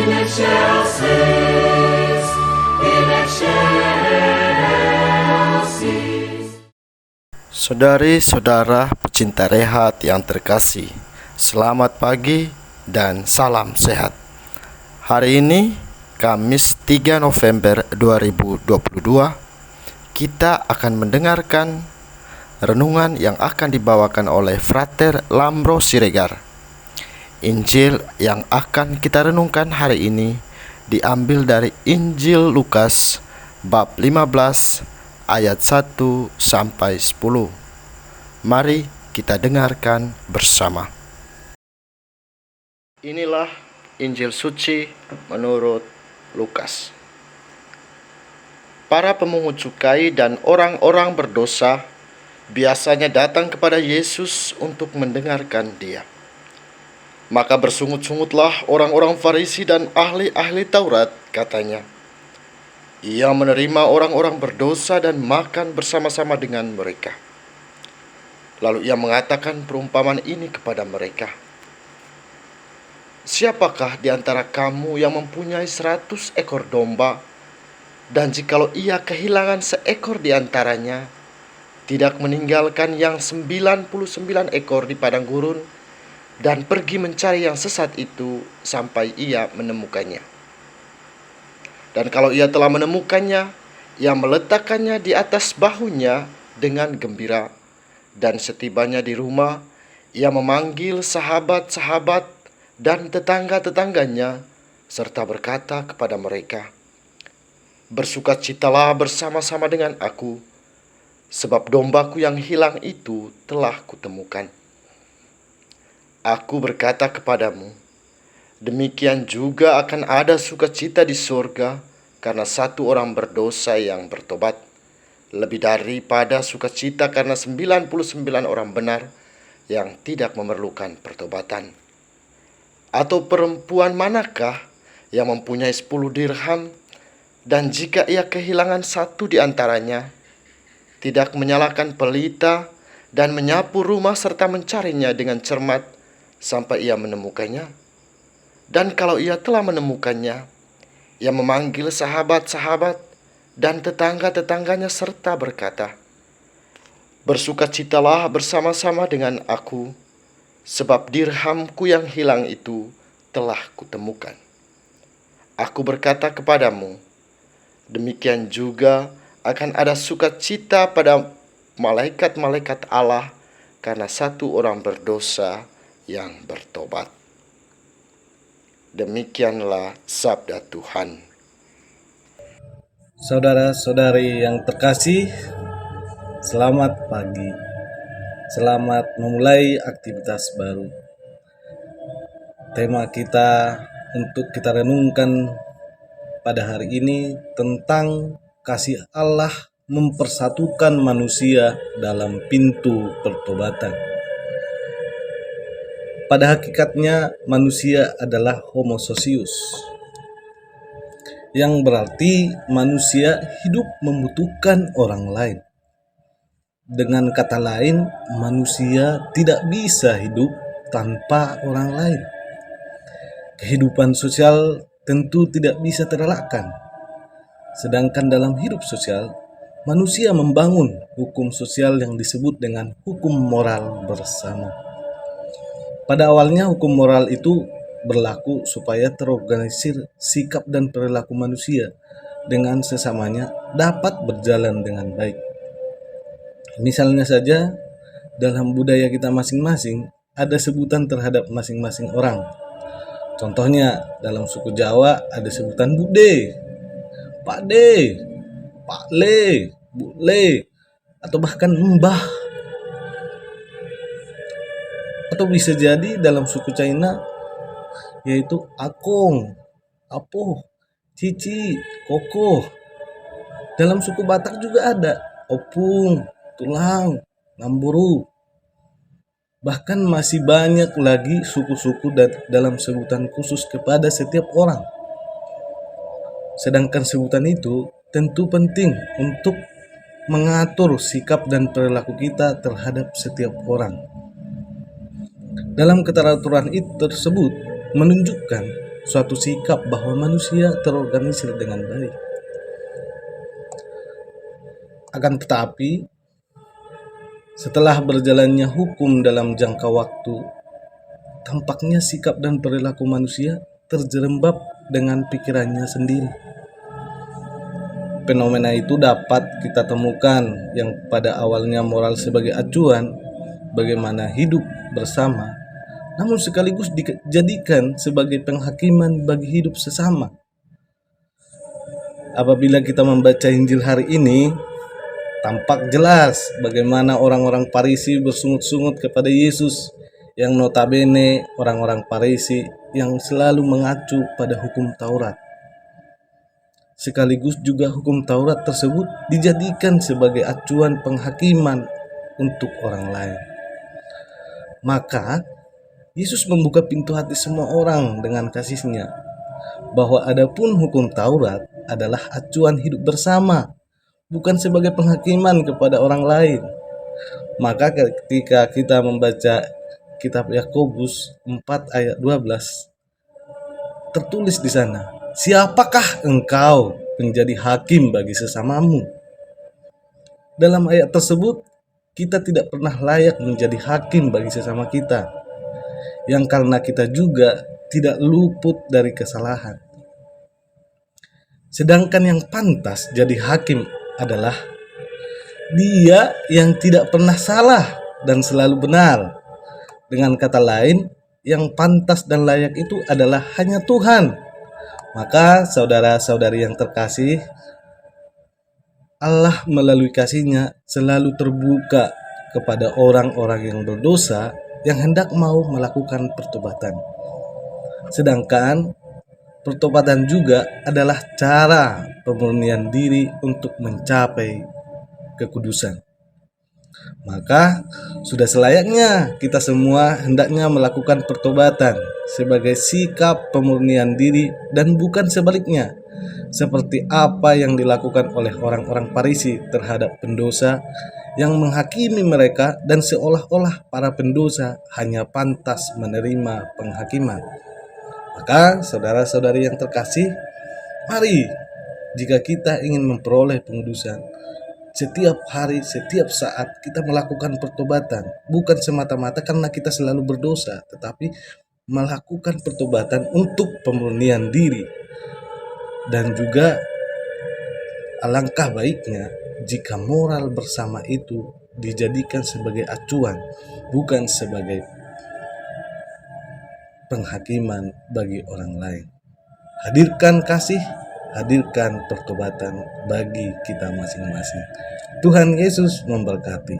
excelsis, in excelsis. Saudari-saudara pecinta rehat yang terkasih, selamat pagi dan salam sehat. Hari ini, Kamis 3 November 2022, kita akan mendengarkan renungan yang akan dibawakan oleh Frater Lambro Siregar. Injil yang akan kita renungkan hari ini diambil dari Injil Lukas bab 15 ayat 1 sampai 10. Mari kita dengarkan bersama. Inilah Injil suci menurut Lukas. Para pemungut cukai dan orang-orang berdosa biasanya datang kepada Yesus untuk mendengarkan Dia. Maka bersungut-sungutlah orang-orang Farisi dan ahli-ahli Taurat, katanya. Ia menerima orang-orang berdosa dan makan bersama-sama dengan mereka. Lalu ia mengatakan perumpamaan ini kepada mereka. Siapakah di antara kamu yang mempunyai 100 ekor domba, dan jikalau ia kehilangan seekor di antaranya, tidak meninggalkan yang 99 ekor di padang gurun, dan pergi mencari yang sesat itu sampai ia menemukannya. Dan kalau ia telah menemukannya, ia meletakkannya di atas bahunya dengan gembira. Dan setibanya di rumah, ia memanggil sahabat-sahabat dan tetangga-tetangganya, serta berkata kepada mereka, "Bersukacitalah bersama-sama dengan aku, sebab dombaku yang hilang itu telah kutemukan." Aku berkata kepadamu, demikian juga akan ada sukacita di surga karena satu orang berdosa yang bertobat, lebih daripada sukacita karena 99 orang benar yang tidak memerlukan pertobatan. Atau perempuan manakah yang mempunyai 10 dirham, dan jika ia kehilangan satu di antaranya, tidak menyalakan pelita dan menyapu rumah serta mencarinya dengan cermat sampai ia menemukannya? Dan kalau ia telah menemukannya, ia memanggil sahabat-sahabat dan tetangga-tetangganya serta berkata, "Bersukacitalah bersama-sama dengan aku, sebab dirhamku yang hilang itu telah kutemukan." Aku berkata kepadamu, demikian juga akan ada sukacita pada malaikat-malaikat Allah karena satu orang berdosa yang bertobat. Demikianlah sabda Tuhan. Saudara-saudari yang terkasih, selamat pagi. Selamat memulai aktivitas baru. Tema kita untuk kita renungkan pada hari ini tentang kasih Allah mempersatukan manusia dalam pintu pertobatan. Pada hakikatnya manusia adalah homo socius, yang berarti manusia hidup membutuhkan orang lain. Dengan kata lain, manusia tidak bisa hidup tanpa orang lain. Kehidupan sosial tentu tidak bisa terelakkan. Sedangkan dalam hidup sosial, manusia membangun hukum sosial yang disebut dengan hukum moral bersama. Pada awalnya hukum moral itu berlaku supaya terorganisir sikap dan perilaku manusia dengan sesamanya dapat berjalan dengan baik. Misalnya saja, dalam budaya kita masing-masing ada sebutan terhadap masing-masing orang. Contohnya, dalam suku Jawa ada sebutan Bude, Pakde, Pakle, Bule, atau bahkan Mbah. Atau bisa jadi dalam suku China yaitu Akong, Apoh, Cici, Koko. Dalam suku Batak juga ada Opung, Tulang, Ngamburu. Bahkan masih banyak lagi suku-suku dalam sebutan khusus kepada setiap orang. Sedangkan sebutan itu tentu penting untuk mengatur sikap dan perilaku kita terhadap setiap orang. Dalam keteraturan itu tersebut menunjukkan suatu sikap bahwa manusia terorganisir dengan baik. Akan tetapi, setelah berjalannya hukum dalam jangka waktu, tampaknya sikap dan perilaku manusia terjerembab dengan pikirannya sendiri. Fenomena itu dapat kita temukan yang pada awalnya moral sebagai acuan bagaimana hidup bersama, namun sekaligus dijadikan sebagai penghakiman bagi hidup sesama. Apabila kita membaca Injil hari ini, tampak jelas bagaimana orang-orang Farisi bersungut-sungut kepada Yesus, yang notabene orang-orang Farisi yang selalu mengacu pada hukum Taurat. Sekaligus juga hukum Taurat tersebut dijadikan sebagai acuan penghakiman untuk orang lain. Maka Yesus membuka pintu hati semua orang dengan kasih-Nya, bahwa adapun hukum Taurat adalah acuan hidup bersama, bukan sebagai penghakiman kepada orang lain. Maka ketika kita membaca kitab Yakobus 4 ayat 12, tertulis di sana, "Siapakah engkau menjadi hakim bagi sesamamu?" Dalam ayat tersebut, kita tidak pernah layak menjadi hakim bagi sesama kita, yang karena kita juga tidak luput dari kesalahan. Sedangkan yang pantas jadi hakim adalah Dia yang tidak pernah salah dan selalu benar. Dengan kata lain, yang pantas dan layak itu adalah hanya Tuhan. Maka saudara-saudari yang terkasih, Allah melalui kasih-Nya selalu terbuka kepada orang-orang yang berdosa yang hendak mau melakukan pertobatan. Sedangkan pertobatan juga adalah cara pemurnian diri untuk mencapai kekudusan. Maka sudah selayaknya kita semua hendaknya melakukan pertobatan sebagai sikap pemurnian diri dan bukan sebaliknya, seperti apa yang dilakukan oleh orang-orang Farisi terhadap pendosa yang menghakimi mereka dan seolah-olah para pendosa hanya pantas menerima penghakiman. Maka saudara-saudari yang terkasih, mari jika kita ingin memperoleh pengudusan, setiap hari, setiap saat kita melakukan pertobatan, bukan semata-mata karena kita selalu berdosa, tetapi melakukan pertobatan untuk pemurnian diri. Dan juga alangkah baiknya jika moral bersama itu dijadikan sebagai acuan, bukan sebagai penghakiman bagi orang lain. Hadirkan kasih, hadirkan pertobatan bagi kita masing-masing. Tuhan Yesus memberkati.